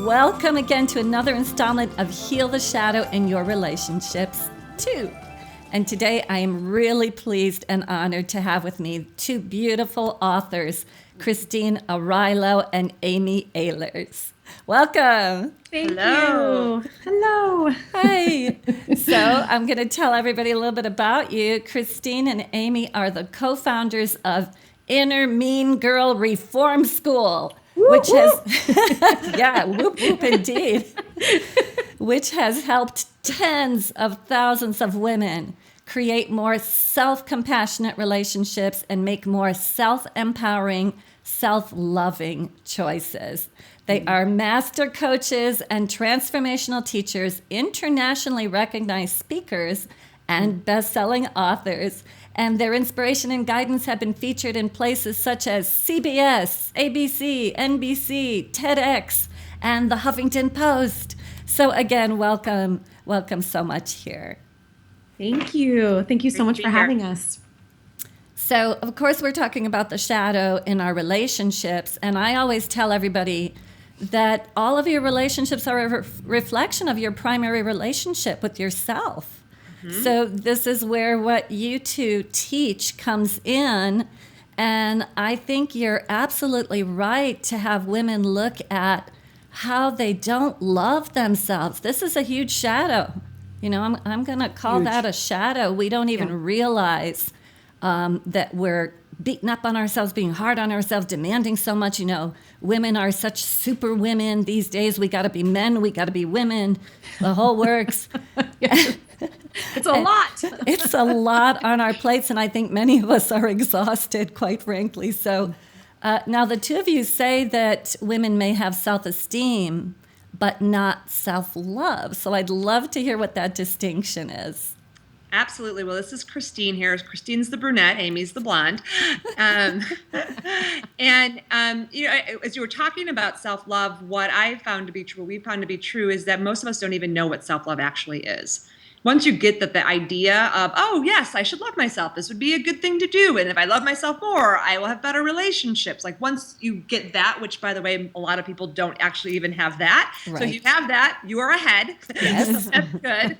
Welcome again to another installment of Heal the Shadow in Your Relationships too. And today I am really pleased and honored to have with me two beautiful authors, Christine Arylo and Amy Ahlers. Welcome. Thank you. Hello. Hi. So I'm going to tell everybody a little bit about you. Christine and Amy are the co-founders of Inner Mean Girl Reform School, which has, yeah, whoop, whoop, indeed, which has helped tens of thousands of women create more self-compassionate relationships and make more self-empowering, self-loving choices. They are master coaches and transformational teachers, internationally recognized speakers, and best-selling authors. And their inspiration and guidance have been featured in places such as CBS, ABC, NBC, TEDx, and the Huffington Post. So again, welcome so much here. Thank you. Thank you so much for having us. So, of course, we're talking about the shadow in our relationships. And I always tell everybody that all of your relationships are a reflection of your primary relationship with yourself. Mm-hmm. So this is where what you two teach comes in. And I think you're absolutely right to have women look at how they don't love themselves. This is a huge shadow. You know, I'm going to call that a shadow. We don't even realize that we're beating up on ourselves, being hard on ourselves, demanding so much. You know, women are such super women these days. We got to be men. We got to be women. The whole works. It's a lot. It's a lot on our plates, and I think many of us are exhausted, quite frankly. So now the two of you say that women may have self-esteem, but not self-love. So I'd love to hear what that distinction is. Absolutely. Well, this is Christine here. Christine's the brunette, Amy's the blonde. And you know, as you were talking about self-love, what I found to be true, what we found to be true, is that most of us don't even know what self-love actually is. Once you get that the idea of, oh, yes, I should love myself. This would be a good thing to do. And if I love myself more, I will have better relationships. Like once you get that, which, by the way, a lot of people don't actually even have that. Right. So if you have that, you are ahead. Yes. That's good.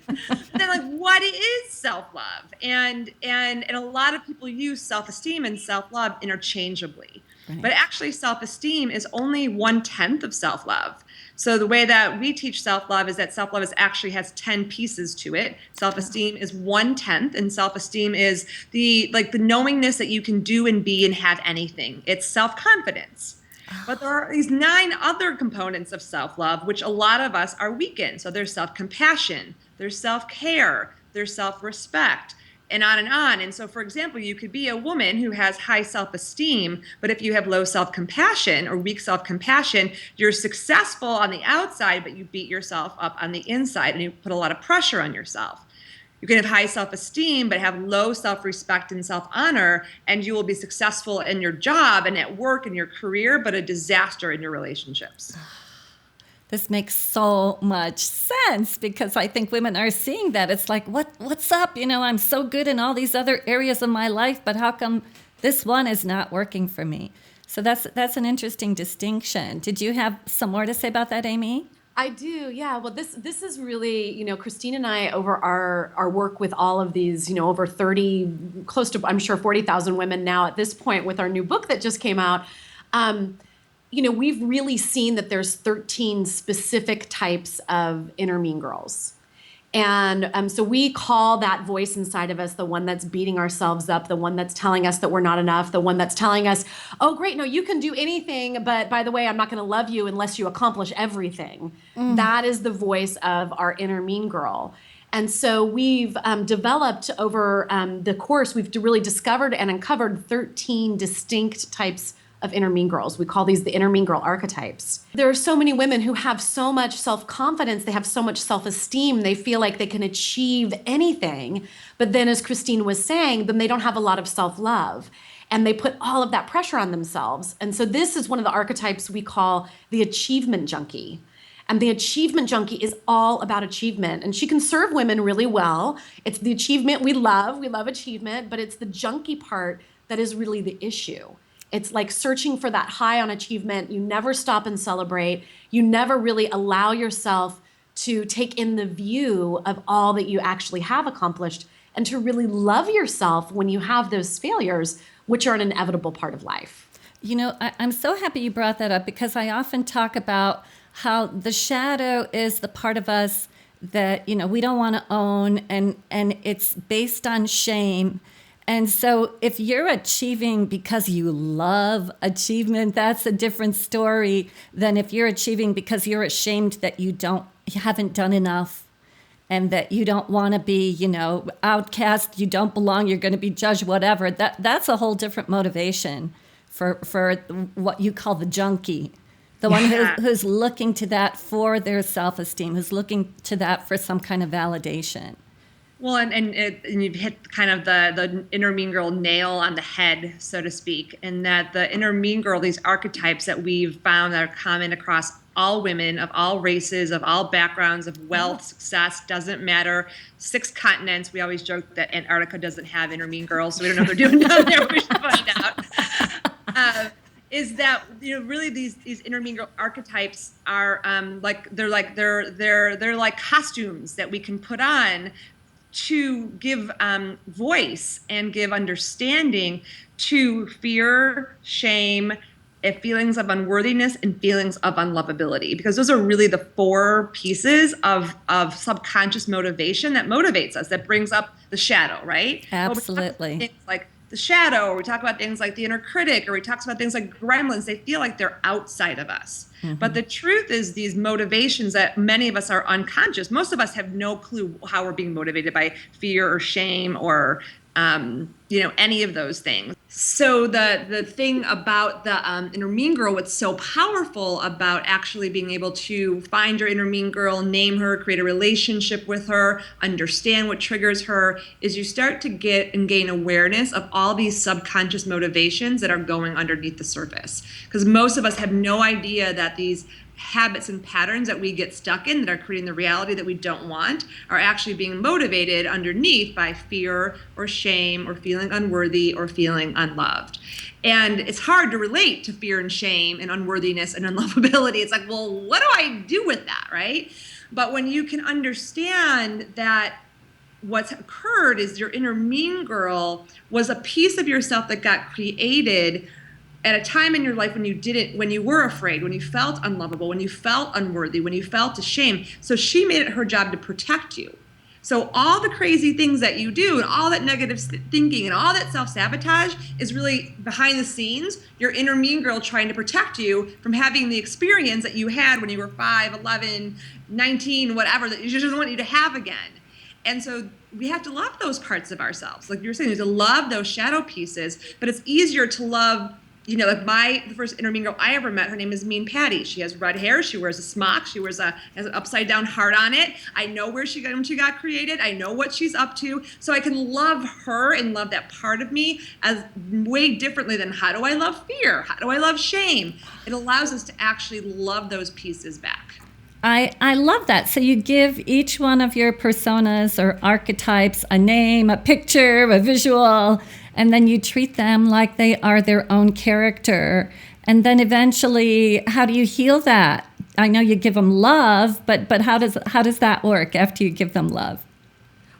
Then like, what is self-love? And a lot of people use self-esteem and self-love interchangeably. Right. But actually, self-esteem is only 1/10 of self-love. So the way that we teach self-love is that self-love actually has 10 pieces to it. Self-esteem is 1/10, and self-esteem is the knowingness that you can do and be and have anything. It's self-confidence. But there are these 9 other components of self-love, which a lot of us are weak in. So there's self-compassion, there's self-care, there's self-respect, and on and on. And so, for example, you could be a woman who has high self-esteem, but if you have low self-compassion or weak self-compassion, you're successful on the outside, but you beat yourself up on the inside and you put a lot of pressure on yourself. You can have high self-esteem, but have low self-respect and self-honor, and you will be successful in your job and at work and your career, but a disaster in your relationships. This makes so much sense because I think women are seeing that. It's like, what's up? You know, I'm so good in all these other areas of my life, but how come this one is not working for me? So that's an interesting distinction. Did you have some more to say about that, Amy? I do, yeah. Well, this is really, you know, Christine and I, over our work with all of these, you know, over 30, close to, I'm sure 40,000 women now at this point with our new book that just came out, you know, we've really seen that there's 13 specific types of inner mean girls. And so we call that voice inside of us the one that's beating ourselves up, the one that's telling us that we're not enough, the one that's telling us, oh, great, no, you can do anything, but by the way, I'm not going to love you unless you accomplish everything. That is the voice of our inner mean girl. And so we've developed over the course, we've really discovered and uncovered 13 distinct types of inner mean girls. We call these the inner mean girl archetypes. There are so many women who have so much self-confidence, they have so much self-esteem, they feel like they can achieve anything. But then, as Christine was saying, then they don't have a lot of self-love. And they put all of that pressure on themselves. And so this is one of the archetypes we call the achievement junkie. And the achievement junkie is all about achievement. And she can serve women really well. It's the achievement we love achievement, but it's the junkie part that is really the issue. It's like searching for that high on achievement. You never stop and celebrate. You never really allow yourself to take in the view of all that you actually have accomplished and to really love yourself when you have those failures, which are an inevitable part of life. I'm so happy you brought that up, because I often talk about how the shadow is the part of us that, we don't want to own, and it's based on shame. And so if you're achieving because you love achievement, that's a different story than if you're achieving because you're ashamed that you haven't done enough, and that you don't want to be, outcast, you don't belong, you're going to be judged, whatever. That's a whole different motivation for what you call the junkie, the one who's looking to that for their self-esteem, who's looking to that for some kind of validation. Well, and you've hit kind of the inner mean girl nail on the head, so to speak, and that the inner mean girl, these archetypes that we've found that are common across all women of all races, of all backgrounds, of wealth, success, doesn't matter. 6 continents. We always joke that Antarctica doesn't have inner mean girls, so we don't know what they're doing down there. We should find out. Is that really these inner mean girl archetypes are they're like costumes that we can put on to give voice and give understanding to fear, shame, feelings of unworthiness, and feelings of unlovability, because those are really the 4 pieces of subconscious motivation that motivates us, that brings up the shadow, right? Absolutely. Things like the shadow, or we talk about things like the inner critic, or we talk about things like gremlins. They feel like they're outside of us. Mm-hmm. But the truth is, these motivations that many of us are unconscious, most of us have no clue how we're being motivated by fear or shame or any of those things. So the thing about the inner mean girl, what's so powerful about actually being able to find your inner mean girl, name her, create a relationship with her, understand what triggers her, is you start to get and gain awareness of all these subconscious motivations that are going underneath the surface. Because most of us have no idea that these habits and patterns that we get stuck in that are creating the reality that we don't want are actually being motivated underneath by fear or shame or feeling unworthy or feeling unloved. And it's hard to relate to fear and shame and unworthiness and unlovability. It's like, well, what do I do with that, right? But when you can understand that what's occurred is your inner mean girl was a piece of yourself that got created at a time in your life when you were afraid, when you felt unlovable, when you felt unworthy, when you felt ashamed. So she made it her job to protect you. So all the crazy things that you do and all that negative thinking and all that self-sabotage is really behind the scenes, your inner mean girl trying to protect you from having the experience that you had when you were 5, 11, 19, whatever, that she doesn't want you to have again. And so we have to love those parts of ourselves. Like you were saying, we have to love those shadow pieces, but it's easier to love, like the first inner mean girl I ever met, her name is Mean Patty. She has red hair. She wears a smock. She has an upside down heart on it. I know when she got created. I know what she's up to. So I can love her and love that part of me as way differently than how do I love fear? How do I love shame? It allows us to actually love those pieces back. I love that. So you give each one of your personas or archetypes a name, a picture, a visual, and then you treat them like they are their own character. And then eventually, how do you heal that? I know you give them love, but how does that work after you give them love?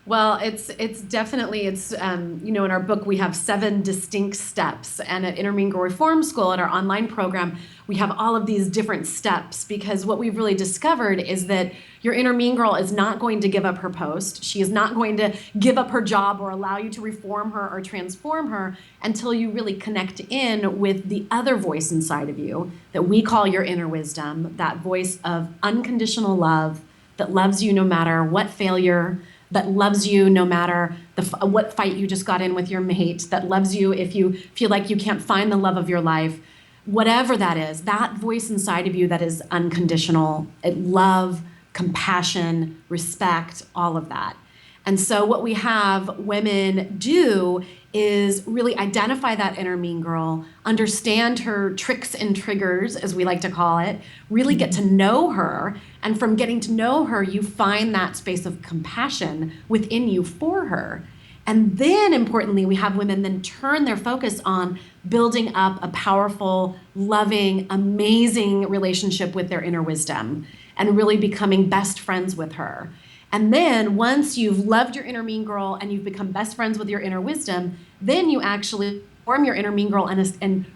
Well, it's definitely, in our book, we have 7 distinct steps. And at Inner Mean Girl Reform School, at our online program, we have all of these different steps, because what we've really discovered is that your inner mean girl is not going to give up her post. She is not going to give up her job or allow you to reform her or transform her until you really connect in with the other voice inside of you that we call your inner wisdom, that voice of unconditional love that loves you no matter what failure, that loves you no matter what fight you just got in with your mate, that loves you if you feel like you can't find the love of your life. Whatever that is, that voice inside of you that is unconditional, love, compassion, respect, all of that. And so what we have women do is really identify that inner mean girl, understand her tricks and triggers, as we like to call it, really get to know her. And from getting to know her, you find that space of compassion within you for her. And then importantly, we have women then turn their focus on building up a powerful, loving, amazing relationship with their inner wisdom and really becoming best friends with her. And then once you've loved your inner mean girl and you've become best friends with your inner wisdom, then you actually form your inner mean girl and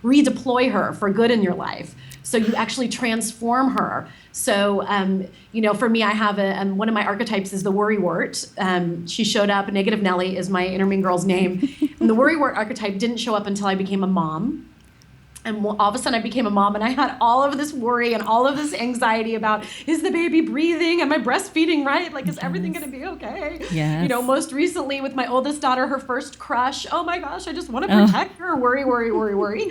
redeploy her for good in your life. So you actually transform her. So, for me, I have one of my archetypes is the worrywart. She showed up, Negative Nelly is my inner mean girl's name. And the worrywart archetype didn't show up until I became a mom. And all of a sudden I became a mom and I had all of this worry and all of this anxiety about, is the baby breathing? Am I breastfeeding right? Like, is everything going to be okay? Yes. Most recently with my oldest daughter, her first crush. Oh my gosh, I just want to protect her. Worry.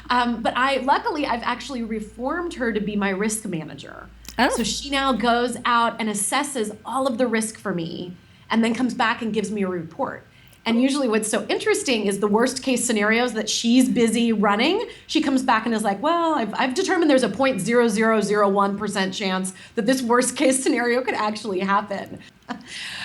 But luckily, I've actually reformed her to be my risk manager. Oh. So she now goes out and assesses all of the risk for me and then comes back and gives me a report. And usually what's so interesting is the worst case scenarios that she's busy running, she comes back and is like, well, I've determined there's a 0.0001% chance that this worst case scenario could actually happen.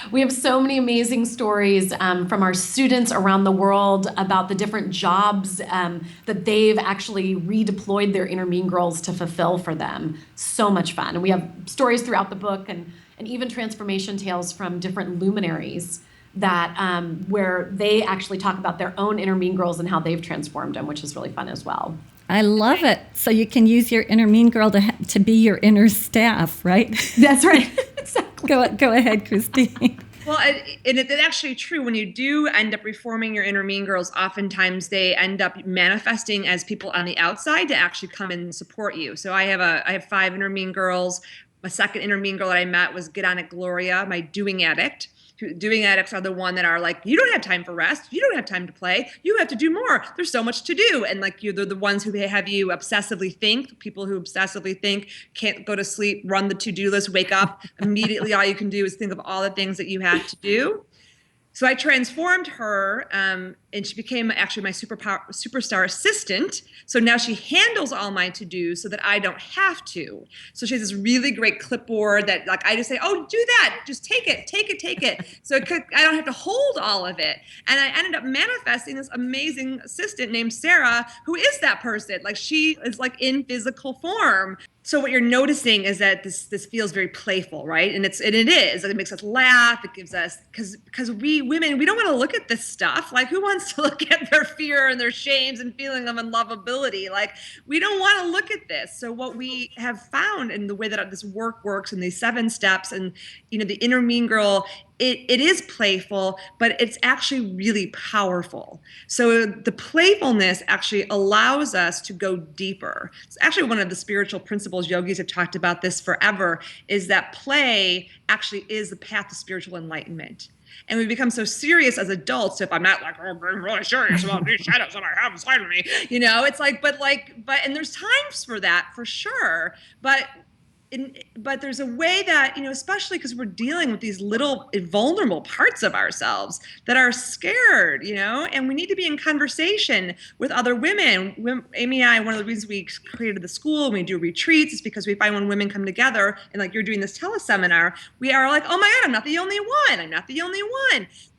We have so many amazing stories from our students around the world about the different jobs that they've actually redeployed their inner mean girls to fulfill for them. So much fun. And we have stories throughout the book and even transformation tales from different luminaries that where they actually talk about their own inner mean girls and how they've transformed them, which is really fun as well. I love it. So you can use your inner mean girl to be your inner staff, right? That's right. Exactly. Go ahead, Christine. Well, and it's actually true. When you do end up reforming your inner mean girls, oftentimes they end up manifesting as people on the outside to actually come and support you. So I have 5 inner mean girls. My second inner mean girl that I met was Get On It Gloria, my doing addict. Doing addicts are the one that are like, you don't have time for rest. You don't have time to play. You have to do more. There's so much to do. And like they're the ones who have you obsessively think. People who obsessively think can't go to sleep, run the to-do list, wake up. Immediately all you can do is think of all the things that you have to do. So I transformed her, and she became actually my superstar assistant. So now she handles all my to-dos so that I don't have to. So she has this really great clipboard that like I just say, oh, do that. Just take it. So I don't have to hold all of it. And I ended up manifesting this amazing assistant named Sarah, who is that person. Like she is like in physical form. So what you're noticing is that this feels very playful, right? And it is. It makes us laugh. It gives us because we women, we don't want to look at this stuff. Like who wants to look at their fear and their shames and feeling of unlovability? Like we don't want to look at this. So what we have found in the way that this work works in these 7 steps and the inner mean girl, it is playful, but it's actually really powerful. So the playfulness actually allows us to go deeper. It's actually one of the spiritual principles. Yogis have talked about this forever, is that play actually is the path to spiritual enlightenment. And we become so serious as adults. So if I'm not like, oh, I'm really serious about these shadows that I have inside of me, it's like, but and there's times for that for sure. But there's a way that, especially because we're dealing with these little vulnerable parts of ourselves that are scared, and we need to be in conversation with other women. Amy and I, one of the reasons we created the school and we do retreats is because we find when women come together and like you're doing this teleseminar, we are like, oh my God, I'm not the only one.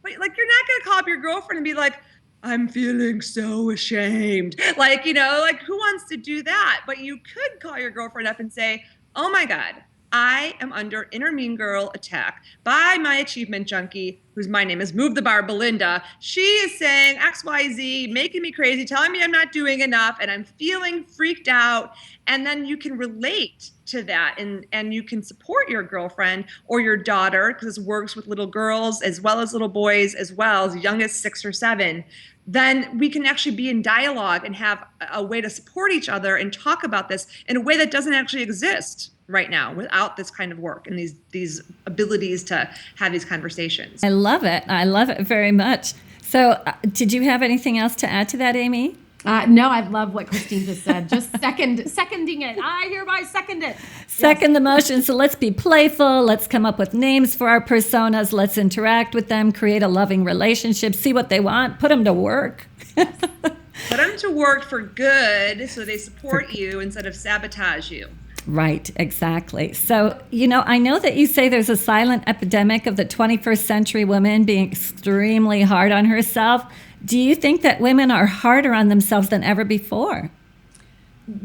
But like, you're not going to call up your girlfriend and be like, I'm feeling so ashamed. Like, who wants to do that? But you could call your girlfriend up and say, oh my God, I am under inner mean girl attack by my achievement junkie, whose my name is Move the Bar Belinda. She is saying XYZ, making me crazy, telling me I'm not doing enough, and I'm feeling freaked out. And then you can relate to that and you can support your girlfriend or your daughter, because this works with little girls as well as little boys, as well as young as 6 or 7. Then we can actually be in dialogue and have a way to support each other and talk about this in a way that doesn't actually exist right now without this kind of work and these abilities to have these conversations. I love it very much. So did you have anything else to add to that, Amy? No, I love what Christine just said. Just seconding it. I hereby second it. Second the motion. So let's be playful. Let's come up with names for our personas. Let's interact with them, create a loving relationship, see what they want, put them to work. Put them to work for good so they support you instead of sabotage you. Right, exactly. So, I know that you say there's a silent epidemic of the 21st century woman being extremely hard on herself. Do you think that women are harder on themselves than ever before?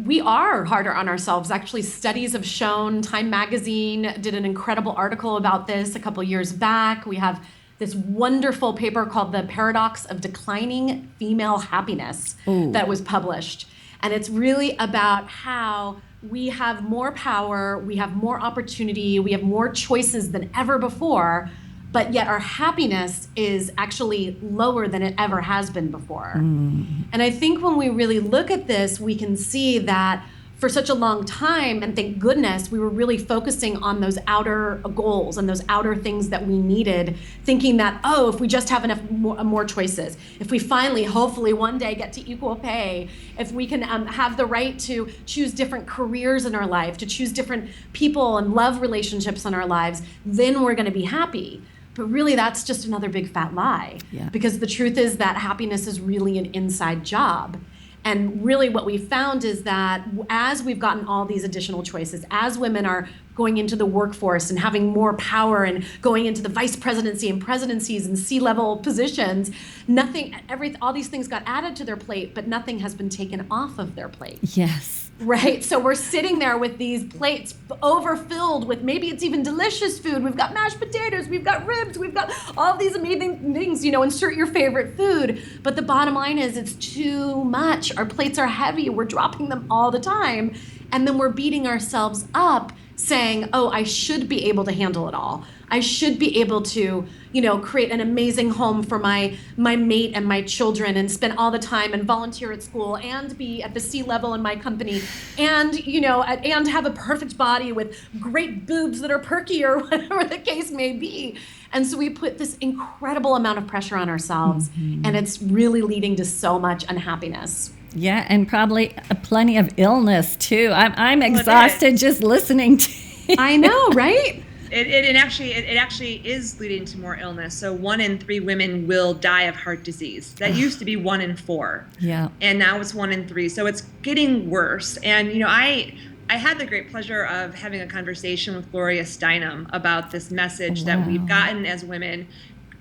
We are harder on ourselves. Actually, studies have shown, Time Magazine did an incredible article about this a couple years back. We have this wonderful paper called The Paradox of Declining Female Happiness that was published. And it's really about how we have more power, we have more opportunity, we have more choices than ever before, but yet our happiness is actually lower than it ever has been before. And I think when we really look at this, we can see that for such a long time, and thank goodness, we were really focusing on those outer goals and those outer things that we needed, thinking that, oh, if we just have enough more choices, if we finally, hopefully one day get to equal pay, if we can have the right to choose different careers in our life, to choose different people and love relationships in our lives, then we're going to be happy. But really, that's just another big fat lie. Yeah. Because the truth is that happiness is really an inside job. And really what we found is that as we've gotten all these additional choices, as women are going into the workforce and having more power and going into the vice presidency and presidencies and C-level positions, all these things got added to their plate, but nothing has been taken off of their plate. Yes. Right? So we're sitting there with these plates overfilled with, maybe it's even delicious food. We've got mashed potatoes, we've got ribs, we've got all these amazing things, insert your favorite food. But the bottom line is it's too much. Our plates are heavy. We're dropping them all the time. And then we're beating ourselves up saying, oh, I should be able to handle it all. I should be able to, create an amazing home for my mate and my children and spend all the time and volunteer at school and be at the C-level in my company and, and have a perfect body with great boobs that are perky or whatever the case may be. And so we put this incredible amount of pressure on ourselves, and it's really leading to so much unhappiness. Yeah, and probably plenty of illness too. I'm exhausted just listening to you. I know, right? It actually is leading to more illness. So 1 in 3 women will die of heart disease. That used to be 1 in 4. Yeah. And now it's 1 in 3. So it's getting worse. And I had the great pleasure of having a conversation with Gloria Steinem about this message that we've gotten as women,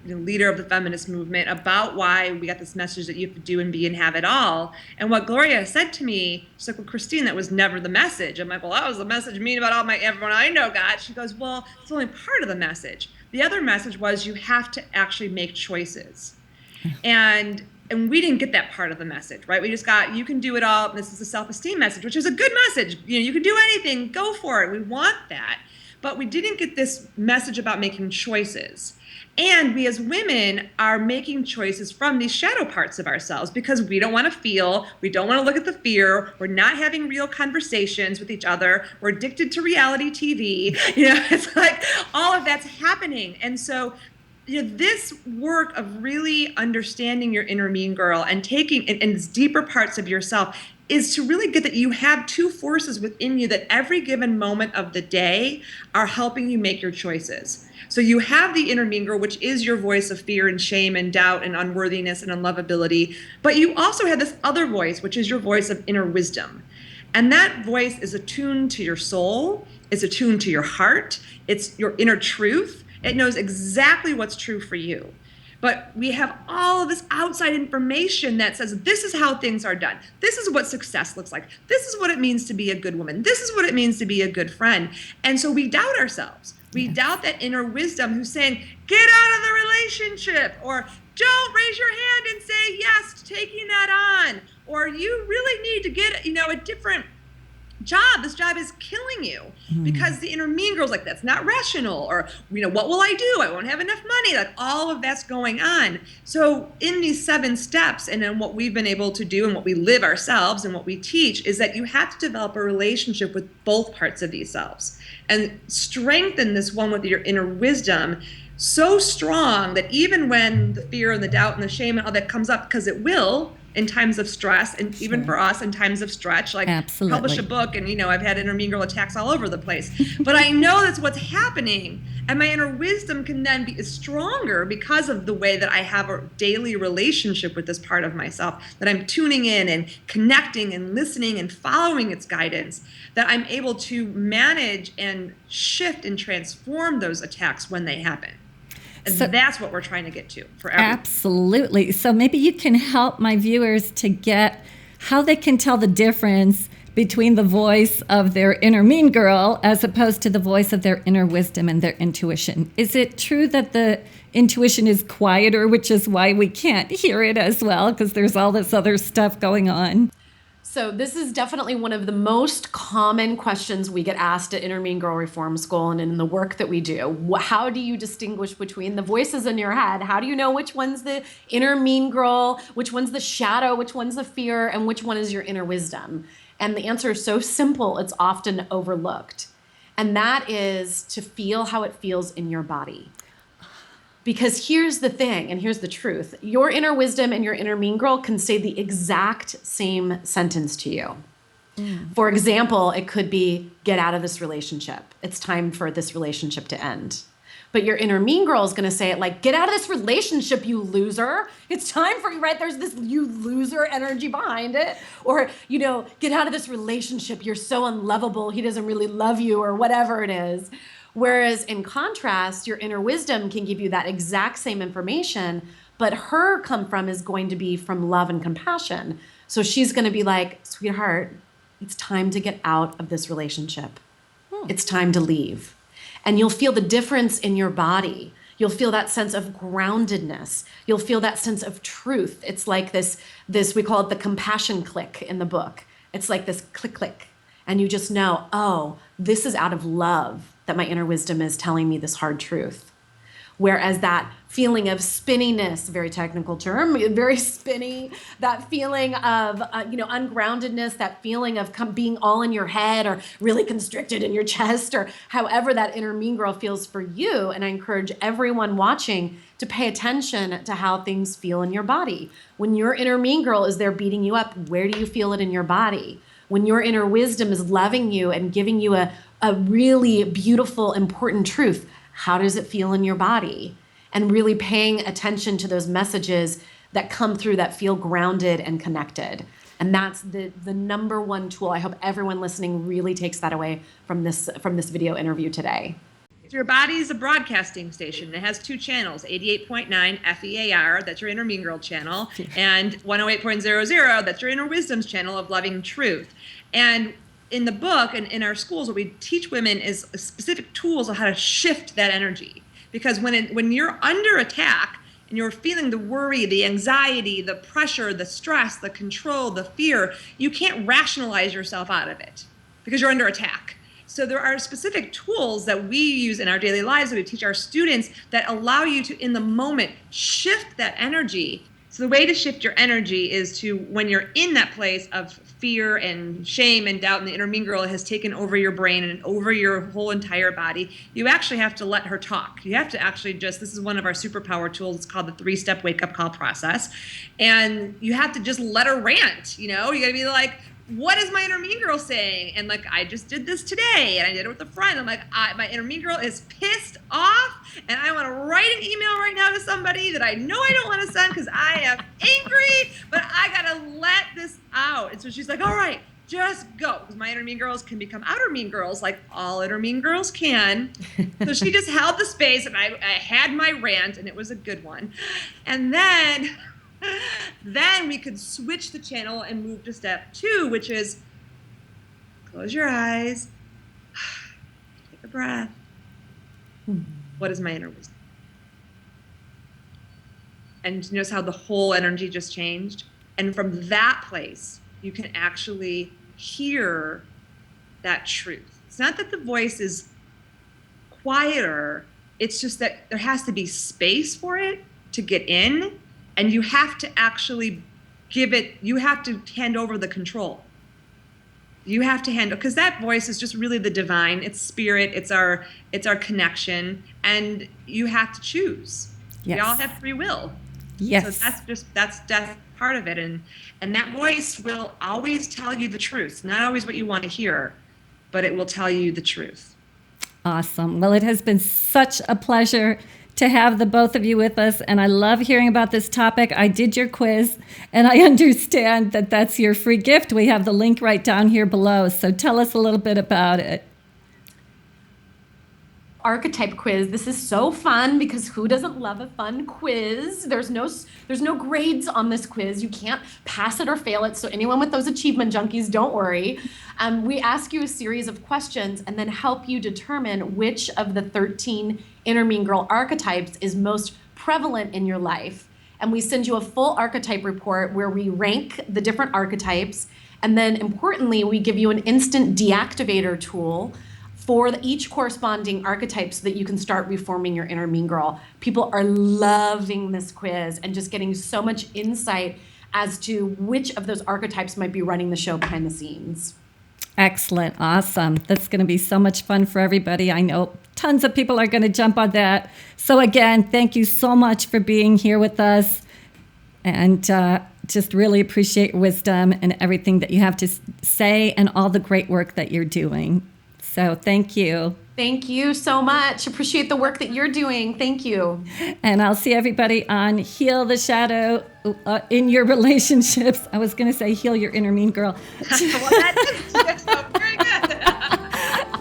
the leader of the feminist movement, about why we got this message that you have to do and be and have it all. And what Gloria said to me, she's like, well, Christine, that was never the message. I'm like, well, that was the message me about everyone I know got. She goes, well, it's only part of the message. The other message was you have to actually make choices. And we didn't get that part of the message, right? We just got, you can do it all. This is a self-esteem message, which is a good message. You can do anything, go for it. We want that. But we didn't get this message about making choices. And we as women are making choices from these shadow parts of ourselves because we don't want to feel, we don't want to look at the fear, we're not having real conversations with each other, we're addicted to reality TV. It's like all of that's happening. And so this work of really understanding your inner mean girl and taking and these deeper parts of yourself is to really get that you have 2 forces within you that every given moment of the day are helping you make your choices. So you have the inner mean girl, which is your voice of fear and shame and doubt and unworthiness and unlovability. But you also have this other voice, which is your voice of inner wisdom. And that voice is attuned to your soul. It's attuned to your heart. It's your inner truth. It knows exactly what's true for you. But we have all of this outside information that says, this is how things are done. This is what success looks like. This is what it means to be a good woman. This is what it means to be a good friend. And so we doubt ourselves. We doubt that inner wisdom who's saying, get out of the relationship, or don't raise your hand and say yes to taking that on, or you really need to get, a different job. This job is killing you because the inner mean girl's like, that's not rational, or, what will I do? I won't have enough money. Like all of that's going on. So in these 7 steps and in what we've been able to do and what we live ourselves and what we teach is that you have to develop a relationship with both parts of these selves and strengthen this one with your inner wisdom so strong that even when the fear and the doubt and the shame and all that comes up, because it will, in times of stress, and Sure. even for us in times of stretch, like Absolutely. publish a book, and I've had inner mean girl attacks all over the place. But I know that's what's happening, and my inner wisdom can then be stronger because of the way that I have a daily relationship with this part of myself, that I'm tuning in and connecting and listening and following its guidance, that I'm able to manage and shift and transform those attacks when they happen. And So- that's what we're trying to get to for everyone. Absolutely. So maybe you can help my viewers to get how they can tell the difference between the voice of their inner mean girl as opposed to the voice of their inner wisdom and their intuition. Is it true that the intuition is quieter, which is why we can't hear it as well, because there's all this other stuff going on? So this is definitely one of the most common questions we get asked at Inner Mean Girl Reform School and in the work that we do. How do you distinguish between the voices in your head? How do you know which one's the inner mean girl, which one's the shadow, which one's the fear, and which one is your inner wisdom? And the answer is so simple, it's often overlooked. And that is to feel how it feels in your body. Because here's the thing, and here's the truth. Your inner wisdom and your inner mean girl can say the exact same sentence to you. For example, it could be, get out of this relationship. It's time for this relationship to end. But your inner mean girl is going to say it like, get out of this relationship, you loser. It's time for you, right? There's this you loser energy behind it. Or, get out of this relationship. You're so unlovable. He doesn't really love you, or whatever it is. Whereas in contrast, your inner wisdom can give you that exact same information, but her come from is going to be from love and compassion. So she's going to be like, sweetheart, it's time to get out of this relationship. It's time to leave. And you'll feel the difference in your body. You'll feel that sense of groundedness. You'll feel that sense of truth. It's like this, we call it the compassion click in the book. It's like this click, click. And you just know, oh, this is out of love that my inner wisdom is telling me this hard truth. Whereas that feeling of spinniness, very technical term, very spinny, that feeling of, ungroundedness, that feeling of being all in your head or really constricted in your chest, or however that inner mean girl feels for you. And I encourage everyone watching to pay attention to how things feel in your body. When your inner mean girl is there beating you up, where do you feel it in your body? When your inner wisdom is loving you and giving you a really beautiful, important truth, how does it feel in your body? And really paying attention to those messages that come through that feel grounded and connected. And that's the number one tool. I hope everyone listening really takes that away from this video interview today. Your body is a broadcasting station. It has two channels, 88.9 FEAR, that's your inner mean girl channel, and 108.00, that's your inner wisdom's channel of loving truth. And in the book and in our schools, what we teach women is specific tools on how to shift that energy. Because when you're under attack and you're feeling the worry, the anxiety, the pressure, the stress, the control, the fear, you can't rationalize yourself out of it because you're under attack. So there are specific tools that we use in our daily lives that we teach our students that allow you to, in the moment, shift that energy. So the way to shift your energy is to, when you're in that place of fear and shame and doubt, and the inner mean girl has taken over your brain and over your whole entire body, you actually have to let her talk. You have to actually this is one of our superpower tools. It's called the 3-step wake-up call process. And you have to just let her rant. You got to be like, what is my inner mean girl saying? And like, I just did this today and I did it with a friend. I'm like, my inner mean girl is pissed off and I want to write an email right now to somebody that I know I don't want to send because I am angry, but I got to let this out. And so she's like, all right, just go. Because my inner mean girls can become outer mean girls, like all inner mean girls can. So she just held the space and I had my rant, and it was a good one. And then we could switch the channel and move to step 2, which is close your eyes, take a breath. What is my inner wisdom? And notice how the whole energy just changed. And from that place, you can actually hear that truth. It's not that the voice is quieter, it's just that there has to be space for it to get in. And you have to actually you have to hand over the control. You have to handle, because that voice is just really the divine, it's spirit, it's our connection, and you have to choose. Yes. We all have free will. Yes. So that's part of it. And that voice will always tell you the truth. Not always what you want to hear, but it will tell you the truth. Awesome. Well, it has been such a pleasure to have the both of you with us, and I love hearing about this topic. I did your quiz, and I understand that that's your free gift. We have the link right down here below, so tell us a little bit about it. Archetype quiz. This is so fun because who doesn't love a fun quiz? There's no grades on this quiz. You can't pass it or fail it. So anyone with those achievement junkies, don't worry. We ask you a series of questions and then help you determine which of the 13 inner mean girl archetypes is most prevalent in your life. And we send you a full archetype report where we rank the different archetypes. And then importantly, we give you an instant deactivator tool for each corresponding archetype so that you can start reforming your inner mean girl. People are loving this quiz and just getting so much insight as to which of those archetypes might be running the show behind the scenes. Excellent. Awesome. That's going to be so much fun for everybody. I know tons of people are going to jump on that. So again, thank you so much for being here with us, and just really appreciate your wisdom and everything that you have to say and all the great work that you're doing. So thank you. Thank you so much. Appreciate the work that you're doing. Thank you. And I'll see everybody on Heal the Shadow in your relationships. I was going to say heal your inner mean girl. Very good.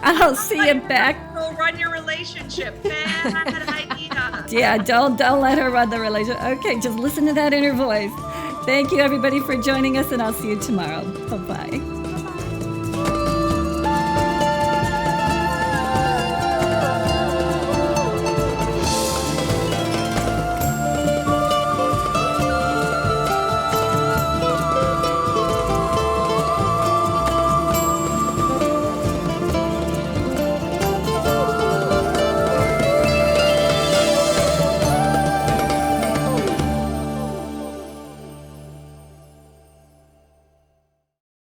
I'll see you back. Run your relationship. Bad idea. Yeah, don't let her run the relationship. Okay, just listen to that inner voice. Thank you, everybody, for joining us, and I'll see you tomorrow. Bye-bye.